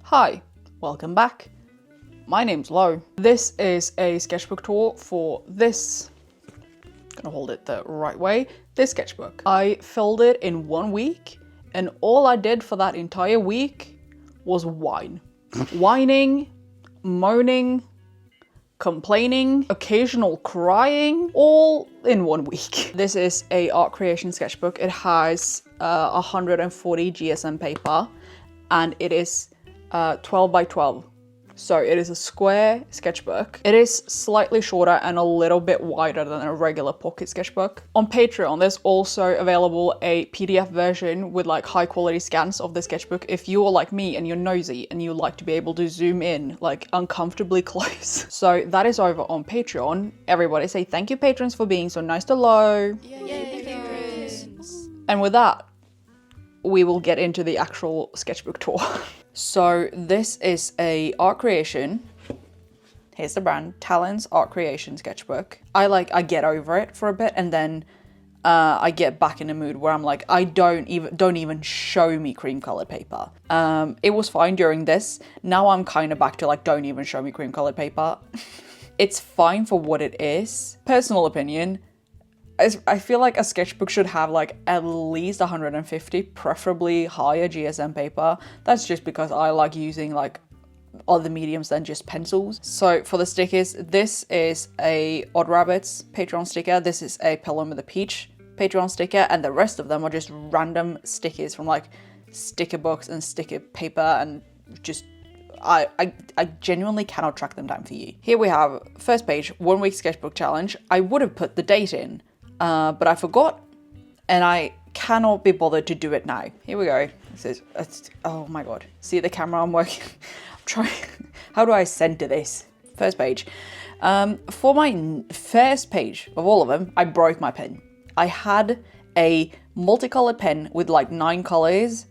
Hi, welcome back. My name's Lo. This is a sketchbook tour for this, gonna hold it the right way, this sketchbook. I filled it in 1 week, and all I did for that entire week was whine. Whining, moaning, complaining, occasional crying, all in 1 week. This is a art creation sketchbook. It has 140 GSM paper, and it is 12 by 12. So it is a square sketchbook. It is slightly shorter and a little bit wider than a regular pocket sketchbook. On Patreon, there's also available a PDF version with like high quality scans of the sketchbook if you are like me and you're nosy and you like to be able to zoom in like uncomfortably close. So that is over on Patreon. Everybody say thank you patrons for being so nice to Lo. Yay, patrons! And with that, we will get into the actual sketchbook tour. So this is a art creation. Here's the brand, Talens art creation sketchbook. I get over it for a bit and then I get back in a mood where I'm like, don't even show me cream colored paper. It was fine during this. Now I'm kind of back to like, don't even show me cream colored paper. It's fine for what it is. Personal opinion. I feel like a sketchbook should have like at least 150, preferably higher GSM paper. That's just because I like using like other mediums than just pencils. So for the stickers, this is a Odd Rabbits Patreon sticker. This is a Paloma the Peach Patreon sticker, and the rest of them are just random stickers from like sticker books and sticker paper, and just I genuinely cannot track them down for you. Here we have first page, 1 week sketchbook challenge. I would have put the date in, but I forgot, and I cannot be bothered to do it now. Here we go. This is, oh my god. See the camera I'm working? I'm trying. How do I center this? First page. For my first page of all of them, I broke my pen. I had a multicolored pen with like 9 colors,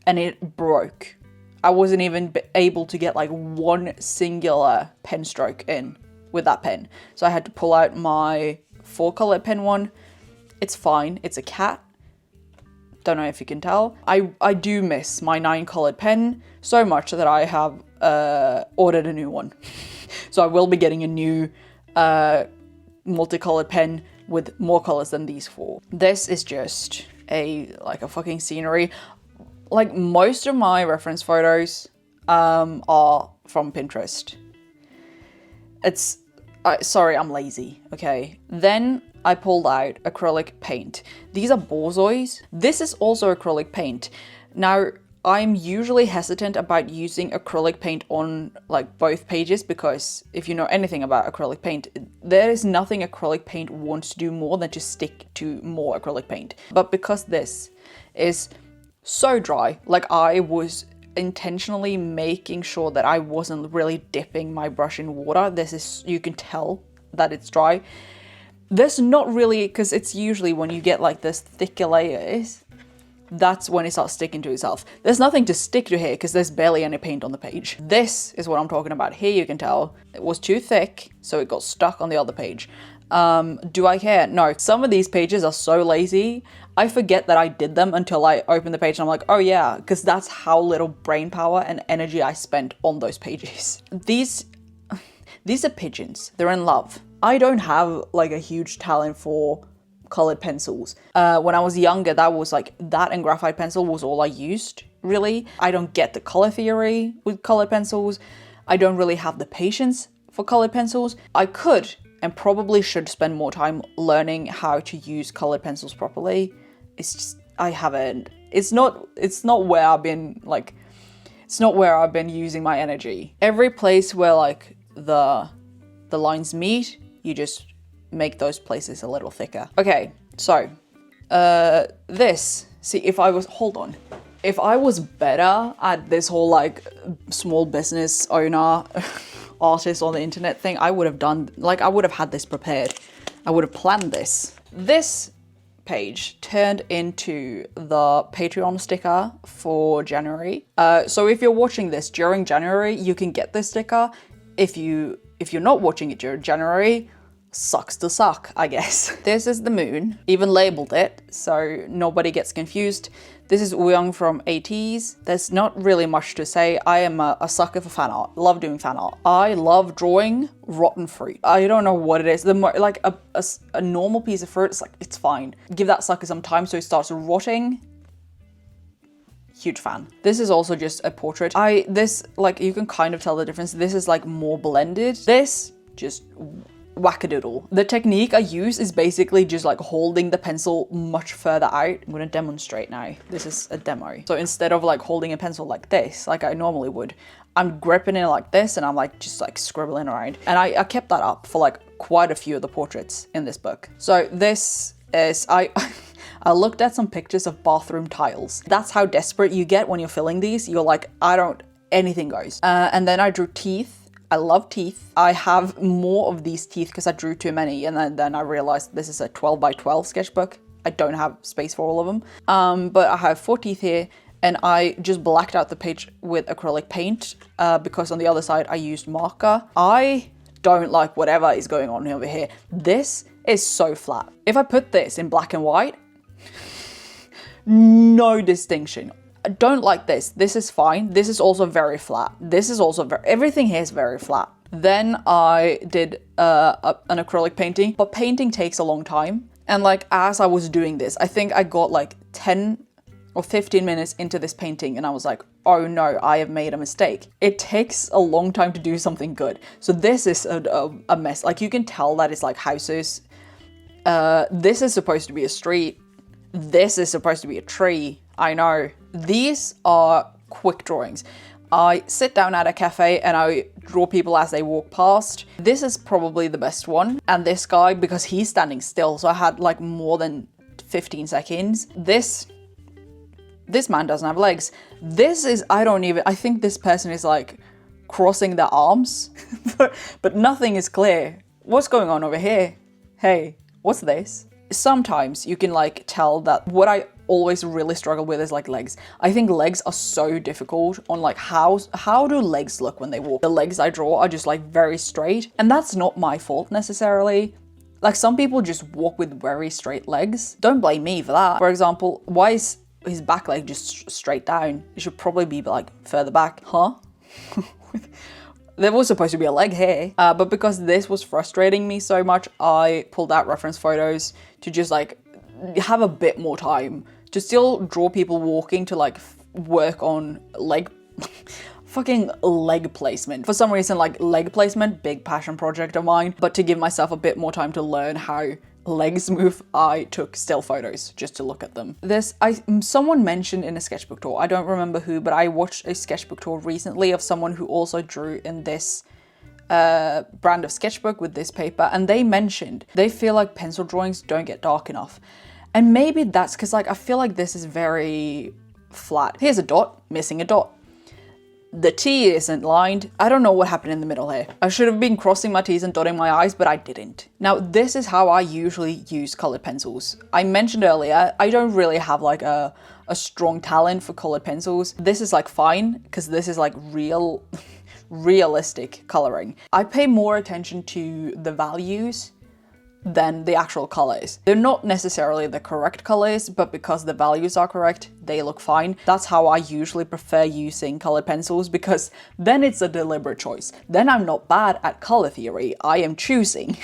and it broke. I wasn't even able to get like one singular pen stroke in with that pen. So I had to pull out my 4-color pen one. It's fine. It's a cat. Don't know if you can tell. I do miss my 9-colored pen so much that I have ordered a new one. So I will be getting a new multicolored pen with more colors than these 4. This is just a fucking scenery. Like most of my reference photos are from Pinterest. Sorry, I'm lazy, okay? Then I pulled out acrylic paint. These are Borzois. This is also acrylic paint. Now, I'm usually hesitant about using acrylic paint on like both pages because if you know anything about acrylic paint, there is nothing acrylic paint wants to do more than to stick to more acrylic paint. But because this is so dry, like I was intentionally making sure that I wasn't really dipping my brush in water. You can tell that it's dry. There's not really, because it's usually when you get like this thicker layers, that's when it starts sticking to itself. There's nothing to stick to here because there's barely any paint on the page. This is what I'm talking about. Here you can tell it was too thick, so it got stuck on the other page. Do I care? No. Some of these pages are so lazy, I forget that I did them until I open the page and I'm like, oh yeah, because that's how little brain power and energy I spent on those pages. These are pigeons. They're in love. I don't have like a huge talent for colored pencils. When I was younger, that and graphite pencil was all I used, really. I don't get the color theory with colored pencils. I don't really have the patience for colored pencils. I could and probably should spend more time learning how to use colored pencils properly. It's just, I haven't. It's not where I've been using my energy. Every place where like the lines meet, you just make those places a little thicker. Okay, so if I was better at this whole like small business owner artist on the internet thing, I would have had this prepared. I would have planned this. This page turned into the Patreon sticker for January. So if you're watching this during January, you can get this sticker. If you're not watching it during January, sucks to suck, I guess. This is the moon, even labeled it so nobody gets confused. This is 𝐻𝐚𝐿 from 𝐻𝐸s. There's not really much to say. I am a sucker for fan art. Love doing fan art. I love drawing rotten fruit. I don't know what it is. Like a normal piece of fruit, it's like, it's fine. Give that sucker some time so it starts rotting. Huge fan. This is also just a portrait. Like, you can kind of tell the difference. This is like more blended. This, just wackadoodle. The technique I use is basically just like holding the pencil much further out. I'm gonna demonstrate now. This is a demo. So instead of like holding a pencil like this, like I normally would, I'm gripping it like this and I'm like just like scribbling around. And I kept that up for like quite a few of the portraits in this book. So this is, I looked at some pictures of bathroom tiles. That's how desperate you get when you're filling these. You're like, anything goes. And then I drew teeth. I love teeth. I have more of these teeth because I drew too many, and then I realized this is a 12 by 12 sketchbook. I don't have space for all of them. But I have 4 teeth here, and I just blacked out the page with acrylic paint because on the other side I used marker. I don't like whatever is going on over here. This is so flat. If I put this in black and white, no distinction. I don't like this. This is fine. This is also very flat. This is also everything here is very flat. Then I did an acrylic painting, but painting takes a long time. And like, as I was doing this, I think I got like 10 or 15 minutes into this painting and I was like, oh no, I have made a mistake. It takes a long time to do something good. So this is a mess. Like, you can tell that it's like houses. This is supposed to be a street. This is supposed to be a tree. I know. These are quick drawings. I sit down at a cafe and I draw people as they walk past. This is probably the best one. And this guy, because he's standing still, so I had like more than 15 seconds. This man doesn't have legs. This is, I think this person is like crossing their arms, but nothing is clear. What's going on over here? Hey, what's this? Sometimes you can like tell that what I always really struggle with is like legs. I think legs are so difficult on like how do legs look when they walk? The legs I draw are just like very straight, and that's not my fault necessarily. Like, some people just walk with very straight legs. Don't blame me for that. For example, why is his back leg just straight down? It should probably be like further back. Huh? There was supposed to be a leg here, but because this was frustrating me so much, I pulled out reference photos to just like have a bit more time to still draw people walking, to like work on fucking leg placement. For some reason, like, leg placement, big passion project of mine, but to give myself a bit more time to learn how legs move, I took still photos just to look at them. Someone mentioned in a sketchbook tour, I don't remember who, but I watched a sketchbook tour recently of someone who also drew in this brand of sketchbook with this paper, and they mentioned they feel like pencil drawings don't get dark enough. And maybe that's because, like, I feel like this is very flat. Here's a dot, missing a dot. The T isn't lined. I don't know what happened in the middle here. I should have been crossing my T's and dotting my I's, but I didn't. Now, this is how I usually use colored pencils. I mentioned earlier, I don't really have like a strong talent for colored pencils. This is like fine, because this is like realistic coloring. I pay more attention to the values than the actual colors. They're not necessarily the correct colors, but because the values are correct, they look fine. That's how I usually prefer using colored pencils, because then it's a deliberate choice. Then I'm not bad at color theory. I am choosing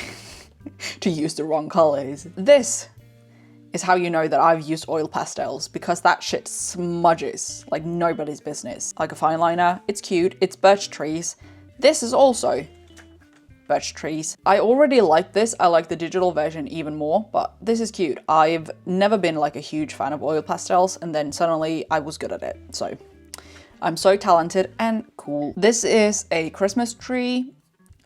to use the wrong colors. This is how you know that I've used oil pastels, because that shit smudges like nobody's business. Like a fine liner, it's cute, it's birch trees. This is also birch trees. I already like this. I like the digital version even more, but this is cute. I've never been like a huge fan of oil pastels, and then suddenly I was good at it. So I'm so talented and cool. This is a Christmas tree.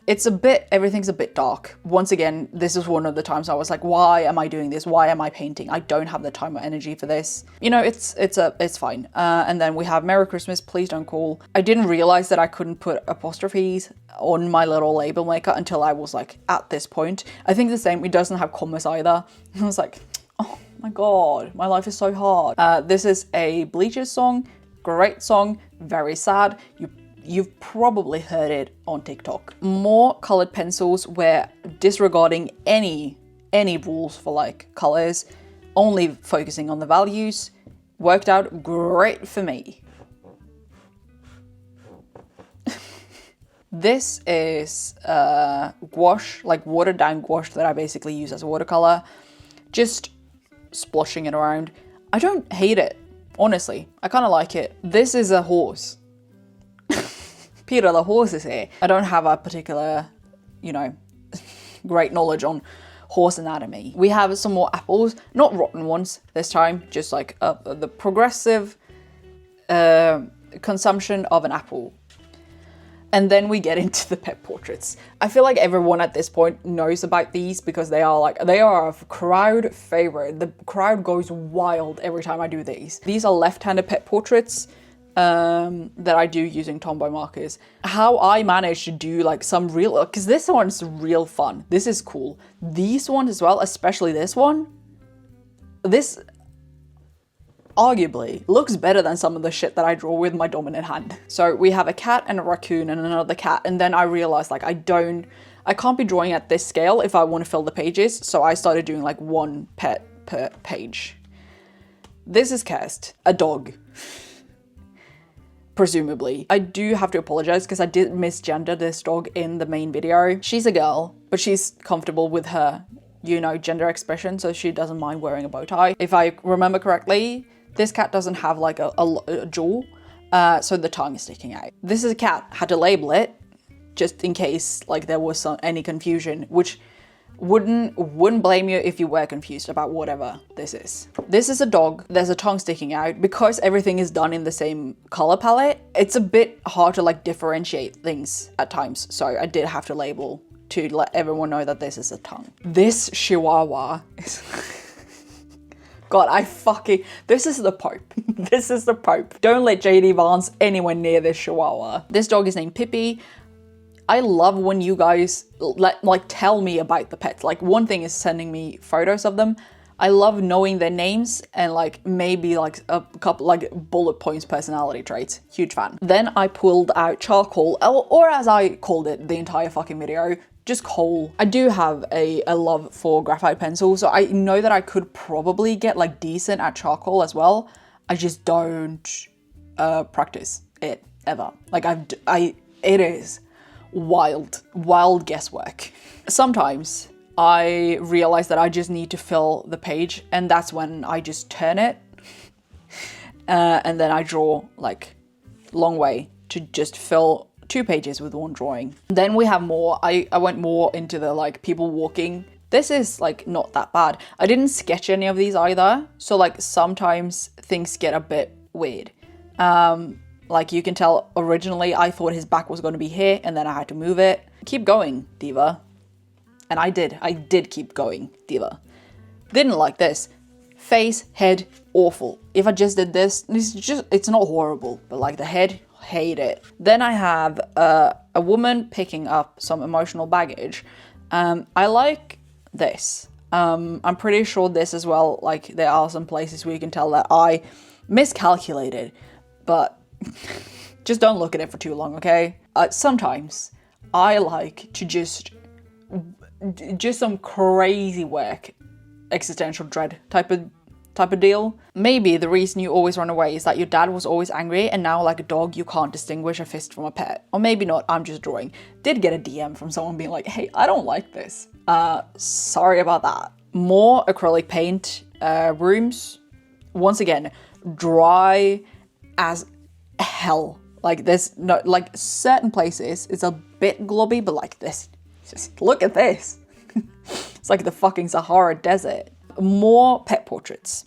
Everything's a bit dark. Once again, this is one of the times I was like, why am I doing this? Why am I painting? I don't have the time or energy for this. You know, it's fine. And then we have Merry Christmas, Please Don't Call. I didn't realize that I couldn't put apostrophes on my little label maker until I was like at this point. I think the same, it doesn't have commas either. I was like, oh my God, my life is so hard. This is a Bleachers song, great song, very sad. You've probably heard it on TikTok. More colored pencils where disregarding any rules for like colors, only focusing on the values, worked out great for me. This is gouache, like watered down gouache that I basically use as a watercolor. Just splashing it around. I don't hate it, honestly. I kind of like it. This is a horse. Peter the horse is here. I don't have a particular, you know, great knowledge on horse anatomy. We have some more apples, not rotten ones this time, just like the progressive consumption of an apple. And then we get into the pet portraits. I feel like everyone at this point knows about these because they are a crowd favorite. The crowd goes wild every time I do these. These are left-handed pet portraits that I do using Tombow markers. How I managed to do like some real, because this one's real fun. This is cool. These ones as well, especially this one. This arguably looks better than some of the shit that I draw with my dominant hand. So we have a cat and a raccoon and another cat, and then I realized like I can't be drawing at this scale if I want to fill the pages, so I started doing like one pet per page. This is Kirst, a dog. Presumably. I do have to apologize because I did misgender this dog in the main video. She's a girl, but she's comfortable with her, you know, gender expression, so she doesn't mind wearing a bow tie. If I remember correctly, this cat doesn't have like a jaw, so the tongue is sticking out. This is a cat. Had to label it just in case like there was any confusion, which wouldn't blame you if you were confused about whatever this is. This is a dog. There's a tongue sticking out. Because everything is done in the same color palette, it's a bit hard to like differentiate things at times. So I did have to label to let everyone know that this is a tongue. This chihuahua is God, this is the Pope. This is the Pope. Don't let JD Vance anywhere near this chihuahua. This dog is named Pippi. I love when you guys tell me about the pets. Like, one thing is sending me photos of them. I love knowing their names and like maybe like a couple like bullet points personality traits. Huge fan. Then I pulled out charcoal, or as I called it the entire fucking video, just coal. I do have a love for graphite pencil, so I know that I could probably get like decent at charcoal as well. I just don't practice it ever. Like it is wild guesswork. Sometimes I realize that I just need to fill the page, and that's when I just turn it and then I draw like long way to just fill 2 pages with one drawing. Then we have more. I went more into the like people walking. This is like not that bad. I didn't sketch any of these either, so like sometimes things get a bit weird. Like you can tell originally I thought his back was going to be here, and then I had to move it. Keep going, Diva. And I did keep going, Diva. Didn't like this. Face, head, awful. If I just did this, it's not horrible, but like the head, hate it. Then I have a woman picking up some emotional baggage. I like this. I'm pretty sure this as well, like there are some places where you can tell that I miscalculated, but just don't look at it for too long, okay? Sometimes I like to just some crazy work, existential dread type of deal. Maybe the reason you always run away is that your dad was always angry, and now like a dog you can't distinguish a fist from a pet. Or maybe not, I'm just drawing. Did get a DM from someone being like, hey, I don't like this. Sorry about that. More acrylic paint rooms. Once again, dry as hell. Like there's no, like certain places it's a bit globby, but like this, just look at this. It's like the fucking Sahara Desert. More pet portraits.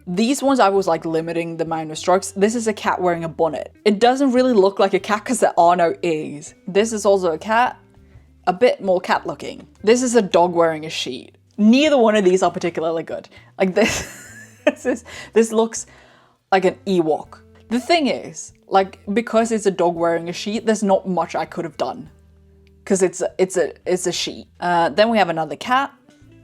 These ones I was like limiting the amount of strokes. This is a cat wearing a bonnet. It doesn't really look like a cat because there are no ears. This is also a cat, a bit more cat looking. This is a dog wearing a sheet. Neither one of these are particularly good. Like this looks like an Ewok. The thing is, like, because it's a dog wearing a sheet, there's not much I could have done. Because it's a sheet. Then we have another cat,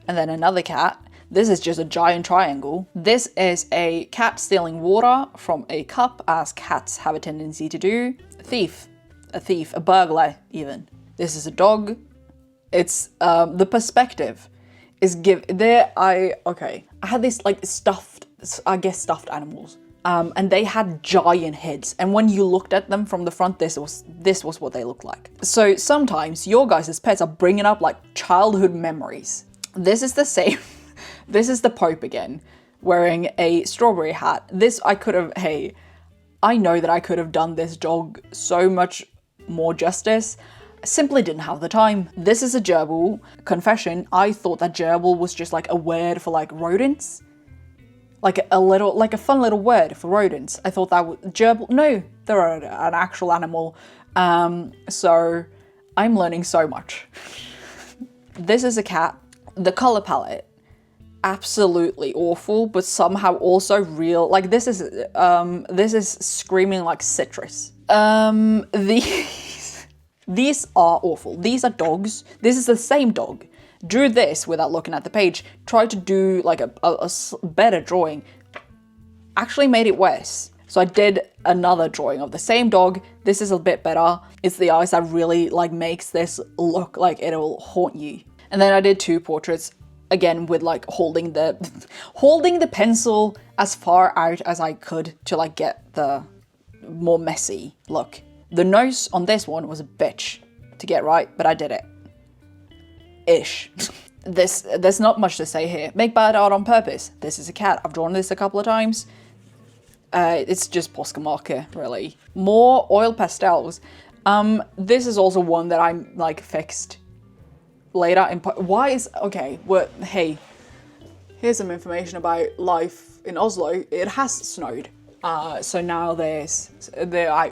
and then another cat. This is just a giant triangle. This is a cat stealing water from a cup, as cats have a tendency to do. Thief. a thief, a burglar even. This is a dog. It's, the perspective is okay. I had this like stuffed animals. And they had giant heads. And when you looked at them from the front, this was what they looked like. So sometimes your guys' pets are bringing up like childhood memories. This is the same. This is the Pope again, wearing a strawberry hat. I know that I could have done this dog so much more justice. I simply didn't have the time. This is a gerbil. Confession, I thought that gerbil was just like a word for like rodents. Like a fun little word for rodents. I thought that gerbil, no, they're an actual animal. So I'm learning so much. This is a cat. The color palette, absolutely awful, but somehow also real. Like this is screaming like citrus. These are awful. These are dogs. This is the same dog. Drew this without looking at the page. Tried to do like a better drawing. Actually made it worse. So I did another drawing of the same dog. This is a bit better. It's the eyes that really like makes this look like it'll haunt you. And then I did 2 portraits, again with like holding the pencil as far out as I could to like get the more messy look. The nose on this one was a bitch to get right, but I did it. Ish. There's not much to say here. Make bad art on purpose. This is a cat. I've drawn this a couple of times. It's just 𝐻𝐴, really. More oil pastels. This is also one that I'm like fixed later in hey, here's some information about life in Oslo. It has snowed. So now they're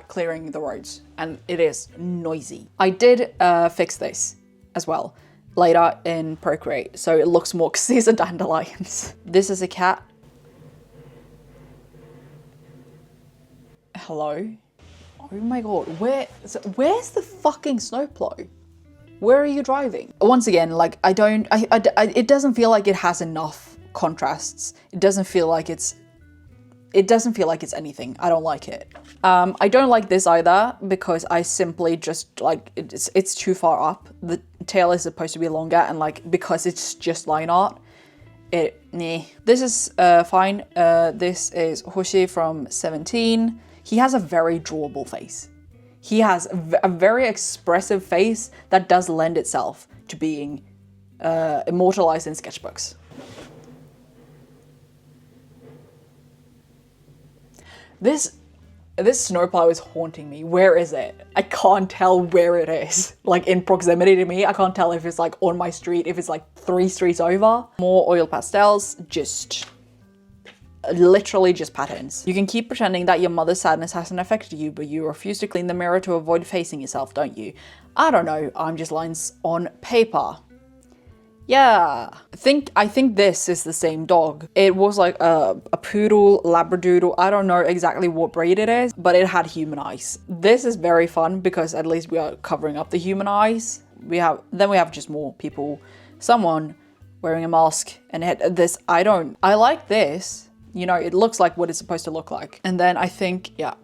clearing the roads and it is noisy. I did fix this as well later in Procreate, so it looks more, because these are dandelions. This is a cat. Hello? Oh my god, where's the fucking snowplow? Where are you driving? Once again, like it doesn't feel like it has enough contrasts. It doesn't feel like it's anything. I don't like it. I don't like this either because I simply just like, it's too far up. The tail is supposed to be longer and like, because it's just line art, This is fine. This is 𝐻𝐴 from 17. He has a very drawable face. He has a very expressive face that does lend itself to being immortalized in sketchbooks. This snowplow is haunting me. Where is it? I can't tell where it is. Like in proximity to me, I can't tell if it's like on my street, if it's like 3 streets over. More oil pastels, literally just patterns. You can keep pretending that your mother's sadness hasn't affected you, but you refuse to clean the mirror to avoid facing yourself, don't you? I don't know, I'm just lines on paper. Yeah, I think this is the same dog. It was like a poodle, labradoodle. I don't know exactly what breed it is, but it had human eyes. This is very fun because at least we are covering up the human eyes. Then we have just more people. Someone wearing a mask and this. I like this. You know, it looks like what it's supposed to look like. And then I think, yeah.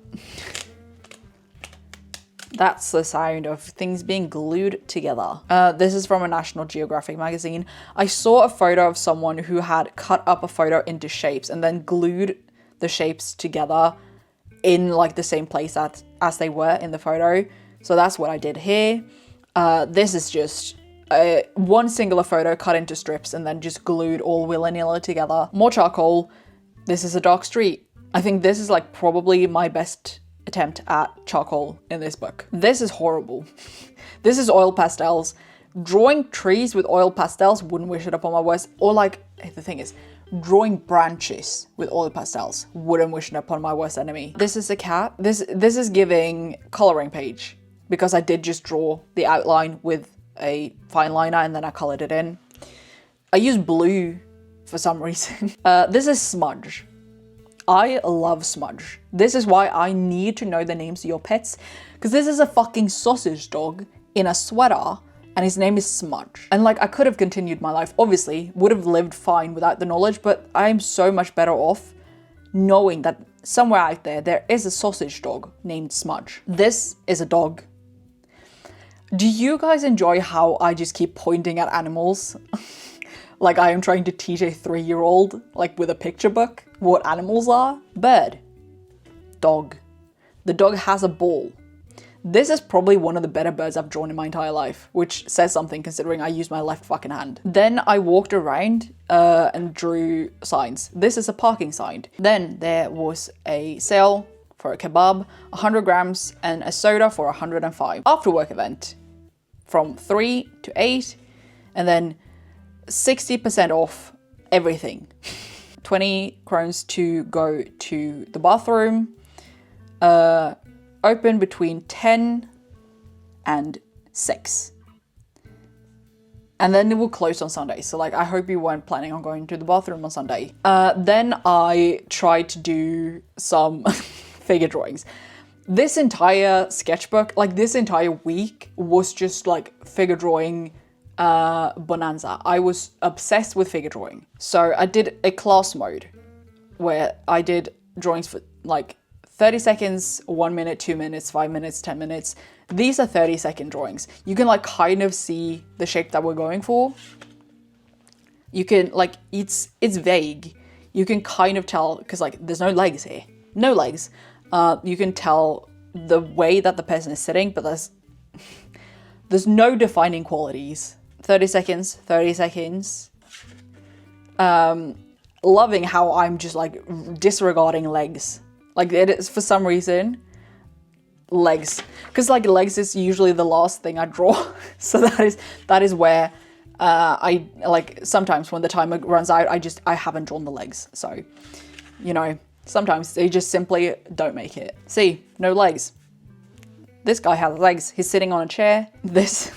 That's the sound of things being glued together. This is from a National Geographic magazine. I saw a photo of someone who had cut up a photo into shapes and then glued the shapes together in like the same place as they were in the photo. So that's what I did here. This is just one singular photo cut into strips and then just glued all willy-nilly together. More charcoal. This is a dark street. I think this is like probably my best attempt at charcoal in this book. This is horrible. This is oil pastels. Drawing trees with oil pastels, wouldn't wish it upon my worst. Or like, the thing is, drawing branches with oil pastels, wouldn't wish it upon my worst enemy. This is a cat. This is giving coloring page because I did just draw the outline with a fine liner and then I colored it in. I used blue for some reason. This is smudge. I love smudge. This is why I need to know the names of your pets, because this is a fucking sausage dog in a sweater and his name is Smudge. And like, I could have continued my life, obviously, would have lived fine without the knowledge, but I'm so much better off knowing that somewhere out there is a sausage dog named Smudge. This is a dog Do you guys enjoy how I just keep pointing at animals? Like I am trying to teach a 3-year-old, like with a picture book, what animals are? Bird. Dog. The dog has a ball. This is probably one of the better birds I've drawn in my entire life, which says something considering I use my left fucking hand. Then I walked around and drew signs. This is a parking sign. Then there was a sale for a kebab, 100 grams, and a soda for 105. After work event from 3 to 8, and then 60% off everything. 20 krones to go to the bathroom. Open between 10 and 6. And then it will close on Sunday. So like, I hope you weren't planning on going to the bathroom on Sunday. Then I tried to do some figure drawings. This entire sketchbook, like this entire week was just like figure drawing bonanza. I was obsessed with figure drawing. So I did a class mode where I did drawings for like 30 seconds, 1 minute, 2 minutes, 5 minutes, 10 minutes. These are 30-second drawings. You can like kind of see the shape that we're going for. You can like, it's thevague. You can kind of tell, because like there's no legs here. No legs. You can tell the way that the person is sitting, but there's no defining qualities. 30 seconds, 30 seconds. Loving how I'm just like disregarding legs. Like it is, for some reason, legs. Because like legs is usually the last thing I draw. So that is where I like, sometimes when the timer runs out, I haven't drawn the legs. So, you know, sometimes they just simply don't make it. See, no legs. This guy has legs. He's sitting on a chair. This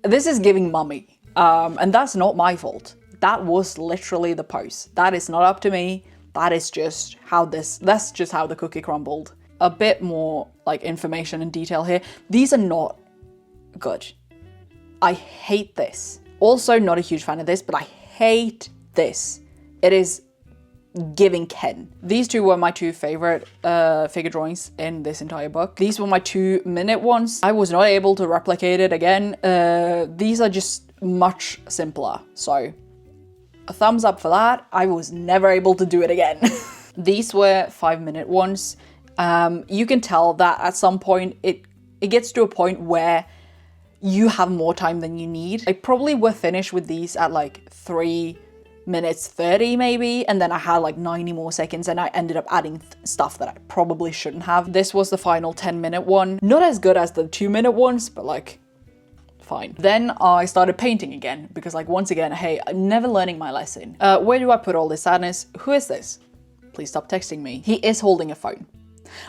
is giving mummy. And that's not my fault. That was literally the pose. That is not up to me. That is just how that's just how the cookie crumbled. A bit more like information and detail here. These are not good. I hate this. Also not a huge fan of this, but I hate this. It is giving Ken. These two were my two favorite figure drawings in this entire book. These were my 2-minute ones. I was not able to replicate it again. These are just much simpler. So a thumbs up for that. I was never able to do it again. These were 5-minute ones. You can tell that at some point it gets to a point where you have more time than you need. I probably were finished with these at like 3 minutes 30 maybe, and then I had like 90 more seconds and I ended up adding stuff that I probably shouldn't have. This was the final 10-minute one. Not as good as the 2-minute ones, but like fine. Then I started painting again because like once again, hey, I'm never learning my lesson. Where do I put all this sadness? Who is this? Please stop texting me. He is holding a phone.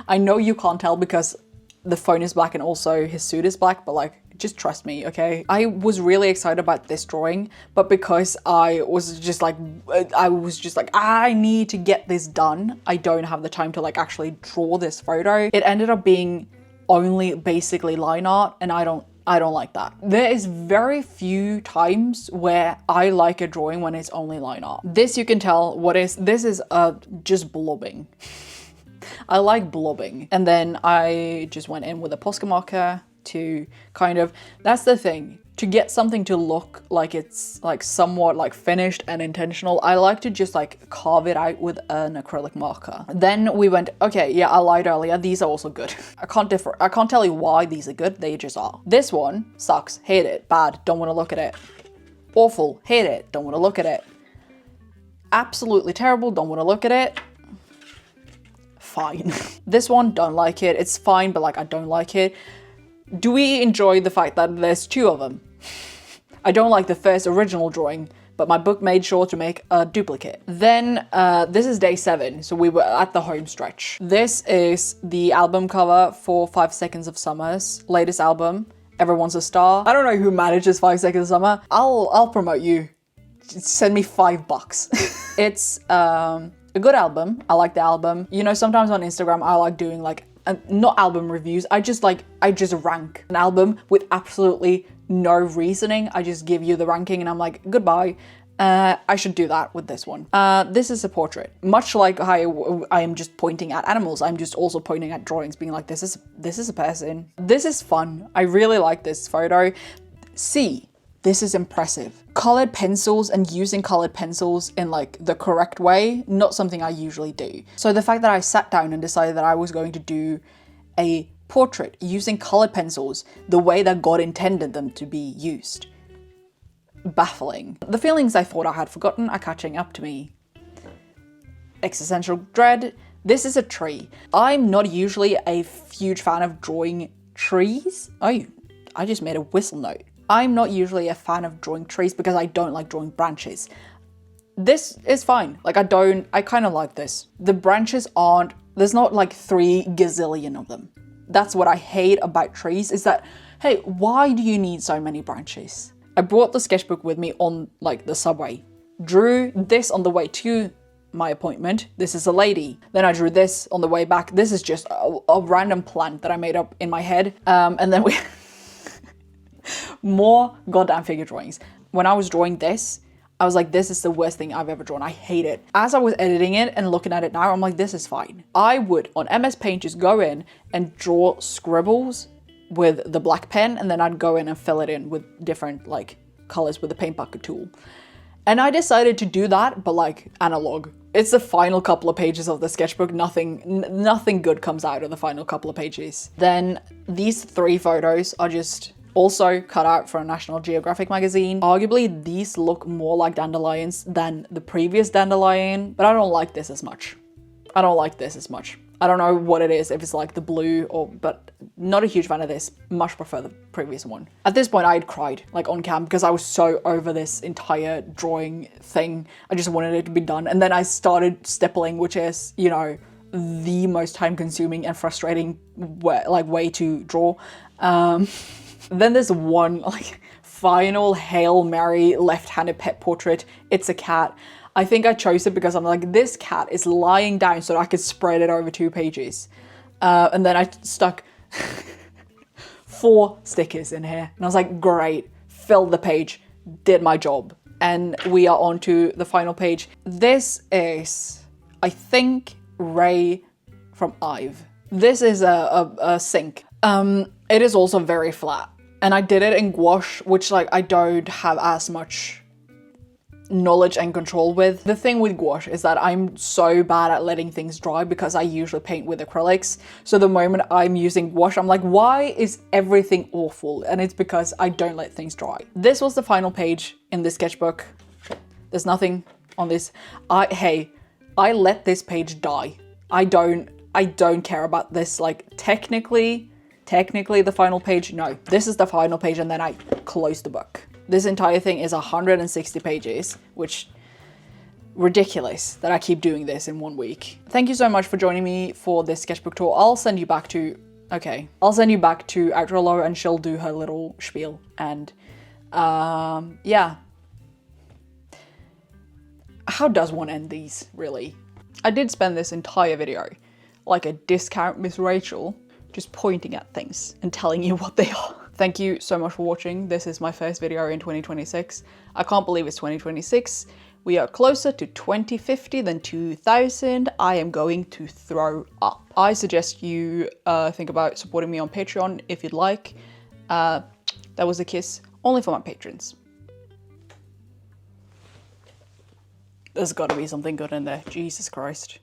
I know you can't tell because the phone is black and also his suit is black, but like, just trust me, okay? I was really excited about this drawing, but because I was just like, I need to get this done. I don't have the time to like actually draw this photo. It ended up being only basically line art, and I don't like that. There is very few times where I like a drawing when it's only line art. This you can tell this is just blobbing. I like blobbing. And then I just went in with a Posca marker to kind of, that's the thing, to get something to look like it's like somewhat like finished and intentional, I like to just like carve it out with an acrylic marker. Then we went, okay, yeah, I lied earlier, these are also good. I can't tell you why these are good, they just are. This one sucks, hate it, bad, don't want to look at it. Awful, hate it, don't want to look at it. Absolutely terrible, don't want to look at it. Fine. This one, don't like it, it's fine, but like I don't like it. Do we enjoy the fact that there's 2 of them? I don't like the first original drawing, but my book made sure to make a duplicate. Then this is day 7, so we were at the home stretch. This is the album cover for 5 Seconds of Summer's latest album, Everyone's a Star. I don't know who manages 5 Seconds of Summer. I'll promote you. Send me $5. It's a good album. I like the album. You know, sometimes on Instagram I like doing like not album reviews, I just rank an album with absolutely no reasoning. I just give you the ranking and I'm like, goodbye. I should do that with this one. This is a portrait. Much like how I am just pointing at animals, I'm just also pointing at drawings, being like, this is a person. This is fun. I really like this photo. C, this is impressive. Colored pencils and using colored pencils in like the correct way, not something I usually do. So the fact that I sat down and decided that I was going to do a portrait using colored pencils the way that God intended them to be used. Baffling. The feelings I thought I had forgotten are catching up to me. Existential dread. This is a tree. I'm not usually a huge fan of drawing trees. Oh, I just made a whistle note. I'm not usually a fan of drawing trees because I don't like drawing branches. This is fine. Like I kind of like this. The branches aren't, there's not like 3 gazillion of them. That's what I hate about trees, is that, hey, why do you need so many branches? I brought the sketchbook with me on like the subway. Drew this on the way to my appointment. This is a lady. Then I drew this on the way back. This is just a random plant that I made up in my head. And then we more goddamn figure drawings. When I was drawing this, I was like, this is the worst thing I've ever drawn. I hate it. As I was editing it and looking at it now, I'm like, this is fine. I would on MS Paint just go in and draw scribbles with the black pen, and then I'd go in and fill it in with different like colors with the paint bucket tool. And I decided to do that, but like analog. It's the final couple of pages of the sketchbook. Nothing good comes out of the final couple of pages. Then these 3 photos are just also cut out for a National Geographic magazine. Arguably, these look more like dandelions than the previous dandelion, but I don't like this as much. I don't like this as much. I don't know what it is, if it's like the blue but not a huge fan of this. Much prefer the previous one. At this point, I had cried like on cam because I was so over this entire drawing thing. I just wanted it to be done. And then I started stippling, which is, you know, the most time consuming and frustrating way to draw. Then there's one like final Hail Mary left-handed pet portrait. It's a cat. I think I chose it because I'm like, this cat is lying down so that I could spread it over 2 pages. And then I stuck 4 stickers in here. And I was like, great, filled the page, did my job. And we are on to the final page. This is, I think, Ray from 𝐬𝐤. This is a sink. It is also very flat. And I did it in gouache, which like I don't have as much knowledge and control with. The thing with gouache is that I'm so bad at letting things dry because I usually paint with acrylics. So the moment I'm using gouache, I'm like, why is everything awful? And it's because I don't let things dry. This was the final page in this sketchbook. There's nothing on this. I let this page die. I don't care about this. Like technically the final page, no. This is the final page and then I close the book. This entire thing is 160 pages, which ridiculous that I keep doing this in 1 week. Thank you so much for joining me for this sketchbook tour. I'll send you back to Acrylics and she'll do her little spiel. And yeah. How does one end these, really? I did spend this entire video like a discount Miss Rachel, just pointing at things and telling you what they are. Thank you so much for watching. This is my first video in 2026. I can't believe it's 2026. We are closer to 2050 than 2000. I am going to throw up. I suggest you think about supporting me on Patreon if you'd like. That was a kiss only for my patrons. There's gotta be something good in there. Jesus Christ.